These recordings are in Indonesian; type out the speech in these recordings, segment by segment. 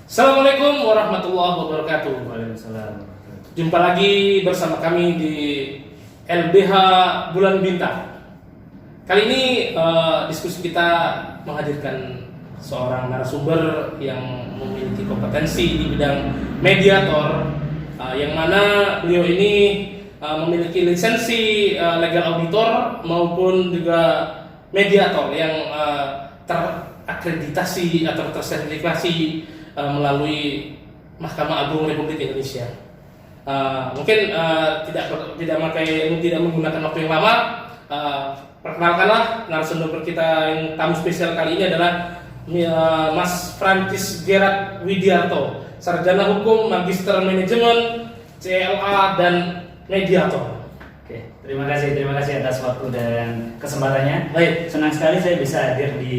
Assalamualaikum warahmatullahi wabarakatuh. Waalaikumsalam. Jumpa lagi bersama kami di LBH Bulan Bintang. Kali ini diskusi kita menghadirkan seorang narasumber yang memiliki kompetensi di bidang mediator, yang mana beliau ini memiliki lisensi legal auditor maupun juga mediator yang terakreditasi atau tersertifikasi melalui Mahkamah Agung Republik Indonesia. Mungkin tidak menggunakan waktu yang lama. Perkenalkanlah narasumber kita yang tamu spesial kali ini adalah Mas Francis Gerard Widiarto, sarjana hukum, magister manajemen, CLA dan mediator. Oke, terima kasih atas waktu dan kesempatannya. Baik, senang sekali saya bisa hadir di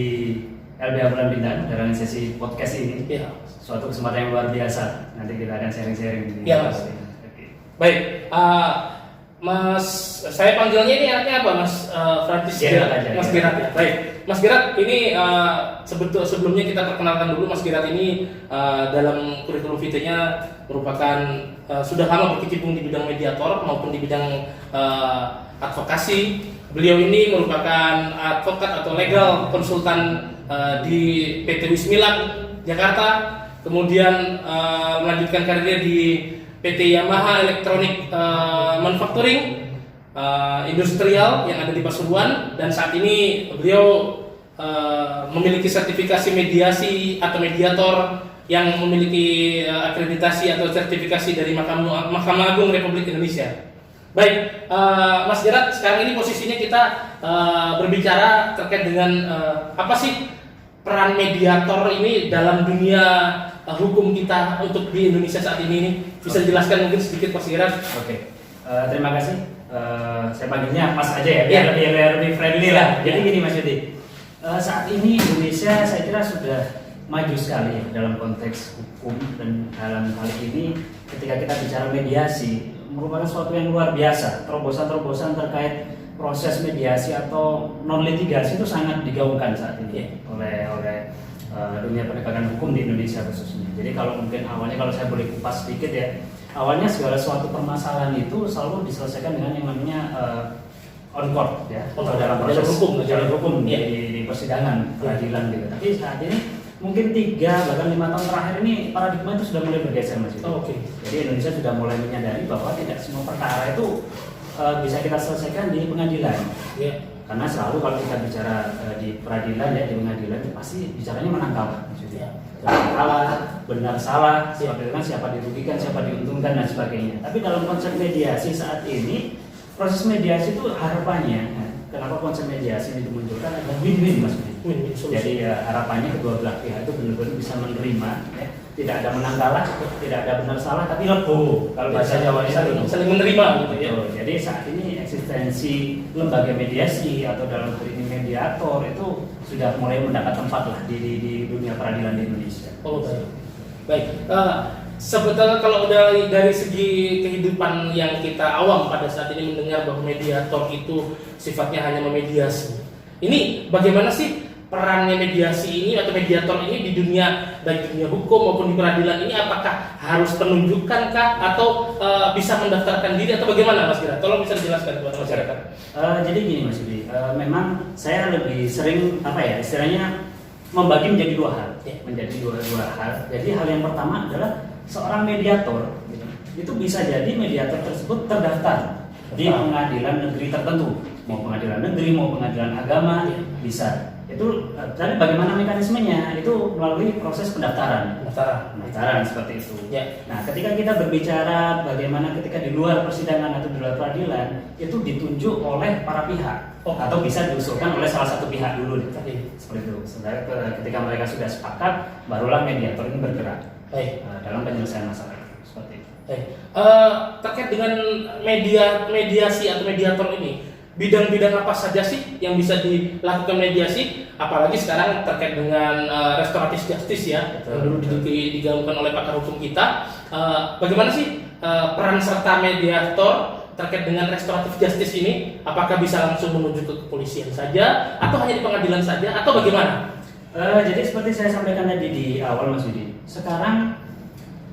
LBH Bulan Bintang dalam sesi podcast ini. ya. Suatu kesempatan yang luar biasa. Nanti kita akan sharing-sharing. Ya, Mas. Oke. Baik, Mas, saya panggilnya ini artinya apa, Mas Francis Gerard Gerard? aja, Mas ya. Gerard ya. Baik, Mas Gerard ini sebelumnya kita perkenalkan dulu. Mas Gerard ini dalam kurikulum vitae-nya merupakan sudah lama berkecimpung di bidang mediator maupun di bidang advokasi. Beliau ini merupakan advokat atau legal konsultan di PT Wismilang Jakarta. Kemudian melanjutkan karirnya di PT Yamaha Electronic Manufacturing Industrial yang ada di Pasuruan, dan saat ini beliau memiliki sertifikasi mediasi atau mediator yang memiliki akreditasi atau sertifikasi dari Mahkamah Agung Republik Indonesia. Baik, Mas Gerard, sekarang ini posisinya kita berbicara terkait dengan apa sih peran mediator ini dalam dunia hukum kita untuk di Indonesia saat ini. Bisa dijelaskan mungkin sedikit, Mas Gerard? Oke. Terima kasih. Saya panggilnya Mas aja ya, biar lebih friendly lah. Jadi gini Mas Yudi, saat ini Indonesia saya kira sudah maju sekali ya dalam konteks hukum, dan dalam hal ini ketika kita bicara mediasi merupakan suatu yang luar biasa. Terobosan-terobosan terkait proses mediasi atau non litigasi itu sangat digaungkan saat ini oleh dunia penegakan hukum di Indonesia khususnya. Jadi kalau mungkin awalnya, kalau saya boleh kupas sedikit ya, awalnya segala suatu permasalahan itu selalu diselesaikan dengan yang namanya on court ya, atau dalam proses hukum di persidangan peradilan gitu. Tapi saat ini mungkin 3 bahkan 5 tahun terakhir ini paradigma itu sudah mulai bergeser, Mas. Jadi Indonesia sudah mulai menyadari bahwa tidak semua perkara itu bisa kita selesaikan di pengadilan. Karena selalu kalau kita bicara di peradilan ya, di pengadilan itu pasti bicaranya menang kalah. Kalah, benar salah, siapa dirugikan, siapa diuntungkan dan sebagainya. Tapi dalam konsep mediasi saat ini, proses mediasi itu harapannya, kenapa konsep mediasi ini dimunculkan adalah win-win, Mas. Jadi harapannya kedua belah pihak itu benar-benar bisa menerima, ya. Tidak ada menang kalah, tidak ada benar salah, tapi legowo. Kalau bahasa Jawa itu saling menerima gitu ya. Jadi saat ini eksistensi lembaga mediasi atau dalam hal ini mediator itu sudah mulai mendapat tempat lah di dunia peradilan di Indonesia. Oh, baik. Sebetulnya kalau dari segi kehidupan yang kita awam pada saat ini mendengar bahwa mediator itu sifatnya hanya memediasi. Ini bagaimana sih perannya mediasi ini atau mediator ini di dunia, baik di dunia hukum maupun di peradilan ini? Apakah harus penunjukan kah atau bisa mendaftarkan diri atau bagaimana, Mas Gerard? Tolong bisa dijelaskan kepada masyarakat. Jadi gini Mas Yudi, memang saya lebih sering istilahnya membagi menjadi 2 hal, menjadi dua hal. Jadi hal yang pertama adalah seorang mediator itu bisa jadi mediator tersebut terdaftar di pengadilan negeri tertentu, mau pengadilan negeri mau pengadilan agama bisa. Itu tapi bagaimana mekanismenya? Itu melalui proses pendaftaran seperti itu. Nah, ketika kita berbicara bagaimana ketika di luar persidangan atau di luar peradilan, itu ditunjuk oleh para pihak atau bisa diusulkan oleh salah satu pihak dulu seperti itu. Sebenarnya ketika mereka sudah sepakat, barulah mediator ini bergerak dalam penyelesaian masalah seperti itu. Terkait dengan mediasi atau mediator ini, bidang-bidang apa saja sih yang bisa dilakukan mediasi? Apalagi sekarang terkait dengan restoratif justice ya, yang dulu digaungkan oleh pakar hukum kita. Bagaimana sih peran serta mediator terkait dengan restoratif justice ini? Apakah bisa langsung menuju ke kepolisian saja, atau hanya di pengadilan saja, atau bagaimana? Jadi seperti saya sampaikan tadi di awal Mas Yudi, sekarang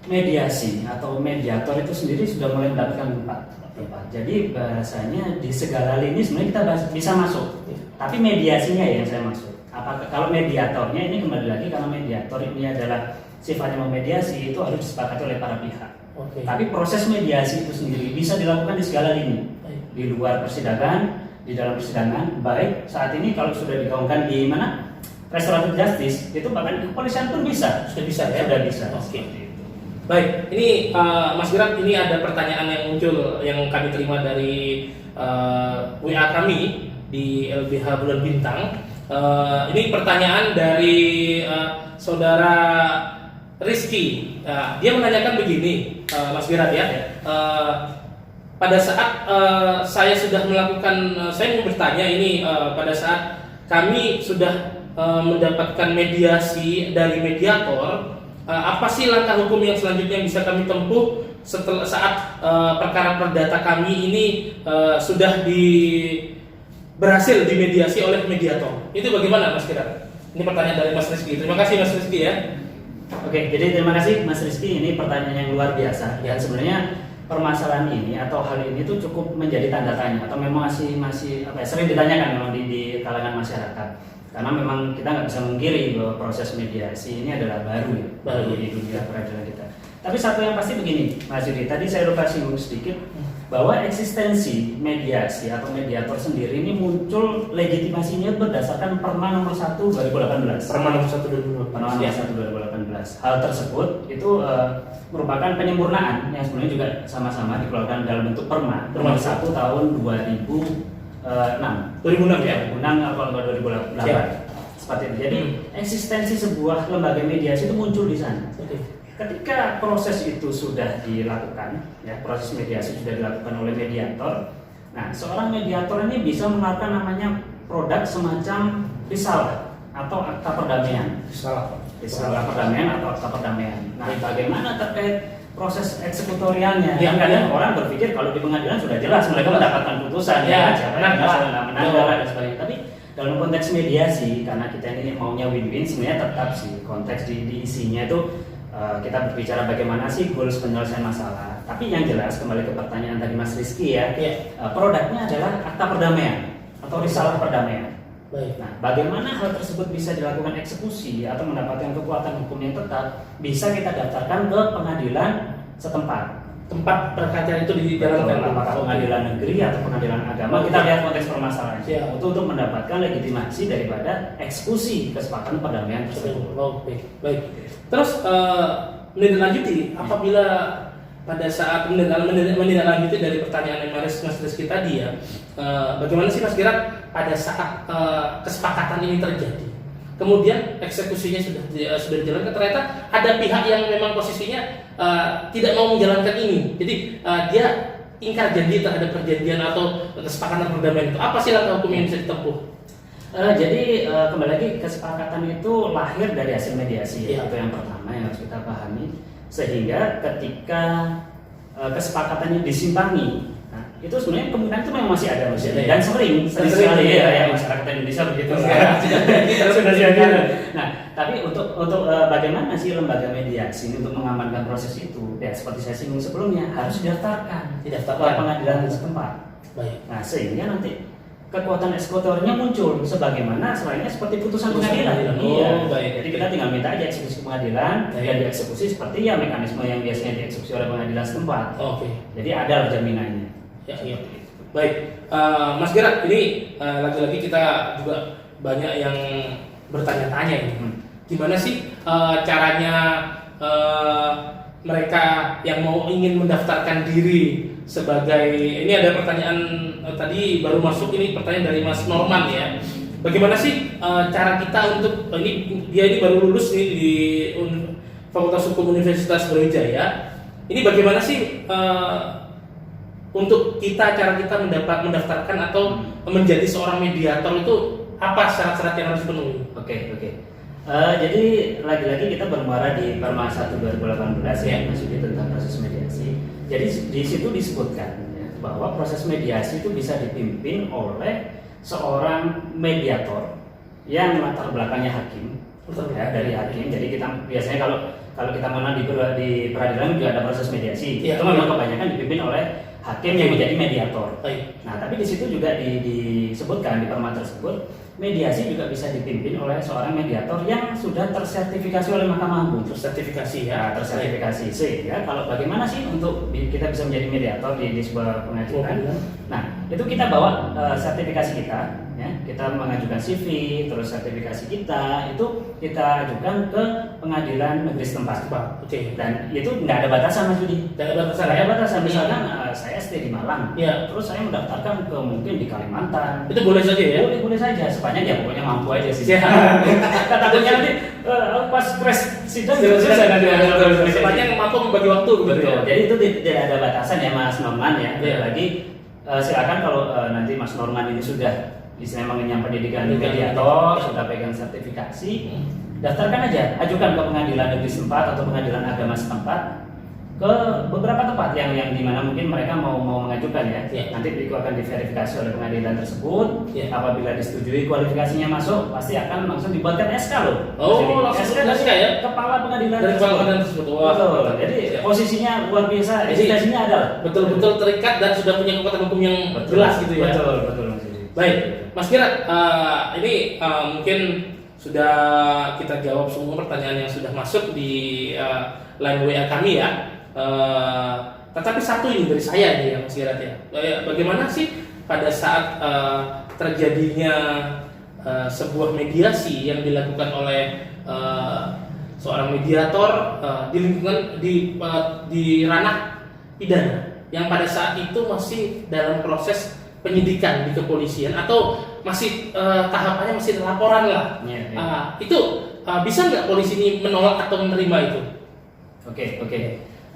mediasi atau mediator itu sendiri sudah mulai mendapatkan tempat. Jadi bahasanya di segala lini sebenarnya kita bisa masuk. Tapi mediasinya ya yang saya maksud. Apakah kalau mediatornya ini kembali lagi karena mediator ini adalah sifatnya memediasi itu harus disepakati oleh para pihak. Tapi proses mediasi itu sendiri bisa dilakukan di segala lini. Di luar persidangan, di dalam persidangan, baik saat ini kalau sudah digaungkan di mana? Restoratif justice itu bahkan kepolisian pun bisa. Sudah bisa ya? Sudah bisa. Baik, ini Mas Gerak, ini ada pertanyaan yang muncul yang kami terima dari WA kami di LBH Bulan Bintang. Ini pertanyaan dari saudara Rizky. Dia menanyakan begini, Mas Gerak ya. Pada saat saya sudah melakukan, saya mau bertanya ini pada saat kami sudah mendapatkan mediasi dari mediator. Apa sih langkah hukum yang selanjutnya bisa kami tempuh setelah saat perkara perdata kami ini sudah berhasil dimediasi oleh mediator? Itu bagaimana Mas Kira? Ini pertanyaan dari Mas Rizky. Terima kasih Mas Rizky ya. Oke, jadi terima kasih Mas Rizky. Ini pertanyaan yang luar biasa. Dan sebenarnya permasalahan ini atau hal ini tuh cukup menjadi tanda tanya atau memang masih sering ditanyakan memang di kalangan masyarakat. Karena memang kita nggak bisa mengkiri bahwa proses mediasi ini adalah baru di dunia peradilan kita. Tapi satu yang pasti begini, Mas Yudi, tadi saya lupa singgung sedikit bahwa eksistensi mediasi atau mediator sendiri ini muncul legitimasinya berdasarkan Perma nomor 1 2018. Perma nomor 1 2018. Hal tersebut itu merupakan penyempurnaan yang sebenarnya juga sama-sama dikeluarkan dalam bentuk Perma nomor 1 tahun 2006 ya, 2006 atau 2008 seperti itu. Jadi eksistensi sebuah lembaga mediasi itu muncul di sana. Ketika proses itu sudah dilakukan, ya proses mediasi sudah dilakukan oleh mediator. Nah, seorang mediator ini bisa mengeluarkan namanya produk semacam risalah atau akta perdamaian. Risalah perdamaian atau akta perdamaian. Nah, bagaimana terkait proses eksekutorialnya? Ya, kadang orang berpikir kalau di pengadilan sudah jelas mereka mendapatkan putusan siapa yang menang dan sebagainya. Tapi dalam konteks mediasi, karena kita ini maunya win-win, sebenarnya tetap sih konteks di isinya itu kita berbicara bagaimana sih goals penyelesaian masalah. Tapi yang jelas kembali ke pertanyaan tadi Mas Rizky ya, produknya adalah akta perdamaian atau risalah perdamaian. Nah, bagaimana hal tersebut bisa dilakukan eksekusi atau mendapatkan kekuatan hukum yang tetap, bisa kita daftarkan ke pengadilan setempat. Tempat perkara itu dijalankan apakah pengadilan negeri atau pengadilan agama, kita lihat konteks permasalahannya untuk mendapatkan legitimasi daripada eksekusi kesepakatan perdamaian tersebut. Baik. Terus menindaklanjuti apabila pada saat menindaklanjuti dari pertanyaan yang Mas Rizky tadi ya, bagaimana sih Mas Gerak pada saat kesepakatan ini terjadi, kemudian eksekusinya sudah dijalankan, ternyata ada pihak yang memang posisinya tidak mau menjalankan ini, jadi dia ingkar janji terhadap perjanjian atau kesepakatan perdamaian itu. Apa sih langkah hukum yang bisa ditempuh? Jadi kembali lagi, kesepakatan itu lahir dari hasil mediasi itu yang pertama yang harus kita pahami. Sehingga ketika kesepakatannya disimpangi, nah, itu sebenarnya kemungkinan itu memang masih ada dan sering sekali ya masyarakat Indonesia begitu. Sudah jadi. Nah, tapi untuk bagaimana sih lembaga mediasi ini untuk mengamankan proses itu? Ya seperti saya singgung sebelumnya, harus didaftarkan ke pengadilan setempat. Nah, sehingga nanti kekuatan eksekutornya muncul sebagaimana selainnya seperti putusan pengadilan. Jadi kita tinggal minta aja eksekusi pengadilan dan dieksekusi seperti ya mekanisme yang biasanya dieksekusi oleh pengadilan setempat. Jadi ada jaminannya. Baik, Mas Gerak, ini lagi-lagi kita juga banyak yang bertanya-tanya ini. Gimana sih caranya mereka yang ingin mendaftarkan diri sebagai, ini ada pertanyaan tadi baru masuk, ini pertanyaan dari Mas Norman ya. Bagaimana sih cara kita untuk dia ini baru lulus nih di Fakultas Hukum Universitas Brawijaya. Ini bagaimana sih untuk cara kita mendaftarkan atau menjadi seorang mediator itu apa syarat-syarat yang harus dipenuhi? Oke. Jadi lagi-lagi kita bermuara di Perma 1 2018 ya, masih tentang proses mediasi. Jadi di situ disebutkan ya, bahwa proses mediasi itu bisa dipimpin oleh seorang mediator yang latar belakangnya hakim, ya, dari hakim. Jadi kita biasanya kalau kita menang di peradilan juga ada proses mediasi. Iya. Itu memang kebanyakan dipimpin oleh hakim yang menjadi mediator. Baik. Nah, tapi di situ juga disebutkan di perma tersebut, mediasi juga bisa dipimpin oleh seorang mediator yang sudah tersertifikasi oleh Mahkamah Agung. Tersertifikasi ya. Ya, tersertifikasi. Sehingga kalau bagaimana sih untuk kita bisa menjadi mediator di sebuah pengadilan? Nah, itu kita bawa sertifikasi kita, ya. Kita mengajukan CV, terus sertifikasi kita itu kita ajukan ke pengadilan negeri setempat. Oke. Dan itu nggak ada batasan Mas Yudi. Tidak ada batasan. Nggak ada batasan. Misalkan saya stay di Malang, Ya. terus saya mendaftarkan ke mungkin di Kalimantan. Itu boleh saja ya. Boleh saja, sepanjang ya pokoknya mampu aja sih. Ya. Takutnya nanti pas crash sidang Tidak susah nanti. sepanjang mampu membagi waktu gitu Betul. ya. Jadi itu tidak ada batasan ya Mas Norman ya. Iya. Lagi silakan kalau nanti Mas Norman ini sudah istilahnya mengenyam pendidikan Pendidikan mediator, ya. sudah pegang sertifikasi, daftarkan aja, ajukan ke pengadilan negeri setempat atau pengadilan agama setempat, ke beberapa tempat yang dimana mungkin mereka mau mengajukan ya. Ya. Nanti itu akan diverifikasi oleh pengadilan tersebut. Ya. Apabila disetujui kualifikasinya masuk, pasti akan langsung dibuatkan SK loh. Oh, Jadi, langsung SK dari SK ya? kepala pengadilan Dari tersebut. pengadilan tersebut. Wah. Betul. Jadi Siap. posisinya luar biasa, Jadi, eksistensinya ada lah. Betul-betul terikat dan sudah punya kekuatan hukum yang jelas gitu ya. Betul Mas Yudi. Baik, Mas Kirat, ini mungkin sudah kita jawab semua pertanyaan yang sudah masuk di line WA kami ya. Tetapi satu ini dari saya nih ya Mas Kirat ya. Bagaimana sih pada saat terjadinya sebuah mediasi yang dilakukan oleh seorang mediator di lingkungan di ranah pidana yang pada saat itu masih dalam proses penyidikan di kepolisian atau masih tahapannya masih laporan lah. Ya. Itu bisa nggak polisi ini menolak atau menerima itu? Oke.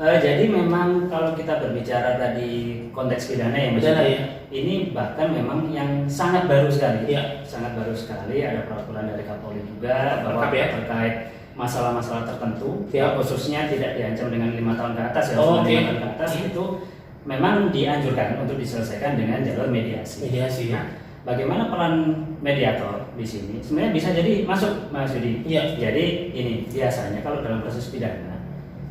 Jadi memang kalau kita berbicara tadi konteks pidana ya Mas Pidana, Yudi, ya. ini bahkan memang yang sangat baru sekali. Ya. Sangat baru sekali, ada peraturan dari Kapolri juga bahwa Lengkap ya. terkait masalah-masalah tertentu, Ya. khususnya tidak diancam dengan 5 tahun ke atas ya, Oh, 5 oke. tahun ke atas itu memang dianjurkan untuk diselesaikan dengan jalur mediasi. Mediasi. Nah, bagaimana peran mediator di sini? Sebenarnya bisa jadi masuk Mas Yudi. Iya. Jadi ini biasanya kalau dalam proses pidana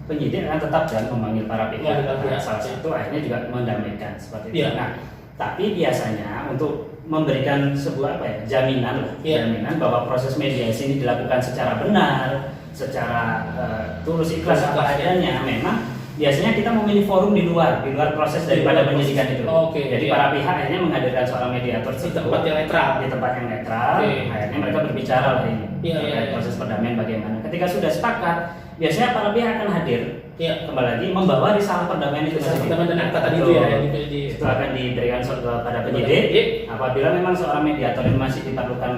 penyidik akan tetap dan memanggil para pihak. Memanggil para Nah, pihak. salah satu akhirnya juga mendamaikan seperti itu. Iya. Nah, tapi biasanya untuk memberikan sebuah jaminan lah, Iya. jaminan bahwa proses mediasi ini dilakukan secara benar, secara tulus ikhlas apa Ikhlas, ya. adanya. Memang biasanya kita memilih forum di luar Di proses daripada luar penyidikan proses. itu. Oke, Jadi iya. para pihak akhirnya menghadirkan seorang mediator Di tempat yang netral. di tempat yang netral. Oke. Akhirnya mereka berbicara lah ini Iya, terkait iya. proses perdamaian bagaimana. Ketika sudah sepakat, biasanya para pihak akan hadir. Iya. Kembali lagi membawa risalah perdamaian itu Risalah sendiri. perdamaian dan akta tadi itu Betul. ya, yang di- Itu akan diberikan kepada penyidik. penyidik. Apabila memang seorang mediator ini masih diperlukan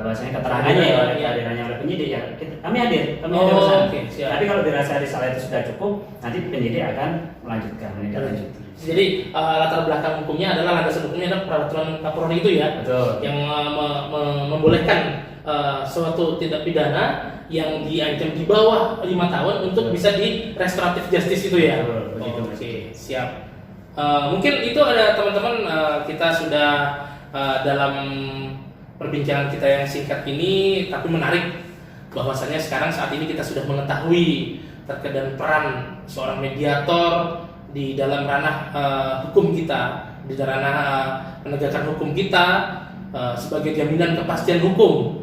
bahasanya keterangannya ya oleh Iya. kehadirannya oleh penyidik ya kami hadir Oh, ke sana. oke, siap. Tapi kalau dirasa risalah itu sudah cukup, nanti penyidik akan melanjutkan menindaklanjuti. Jadi latar belakang hukumnya adalah landasan hukumnya adalah peraturan Kapolri itu ya. Betul. Yang membolehkan suatu tindak pidana yang diancam di bawah 5 tahun untuk Betul. bisa di restoratif justice itu ya. Betul, begitu, Mas. Oke, siap. Mungkin itu ada teman-teman, kita sudah dalam perbincangan kita yang singkat ini tapi menarik, bahwasanya sekarang saat ini kita sudah mengetahui terkait dengan peran seorang mediator di dalam ranah hukum kita, di ranah penegakan hukum kita, sebagai jaminan kepastian hukum.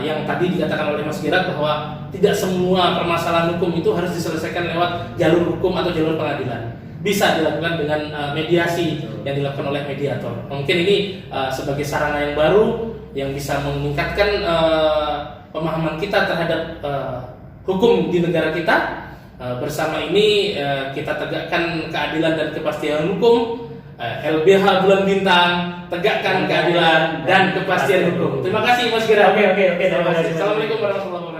Yang tadi dikatakan oleh Mas Girat bahwa tidak semua permasalahan hukum itu harus diselesaikan lewat jalur hukum atau jalur pengadilan, bisa dilakukan dengan mediasi yang dilakukan oleh mediator. Mungkin ini sebagai sarana yang baru yang bisa meningkatkan pemahaman kita terhadap hukum di negara kita. Bersama ini kita tegakkan keadilan dan kepastian hukum. LBH Bulan Bintang, tegakkan keadilan dan kepastian hukum. Terima kasih Mas Gira. Oke. Terima kasih. Assalamualaikum warahmatullahi wabarakatuh.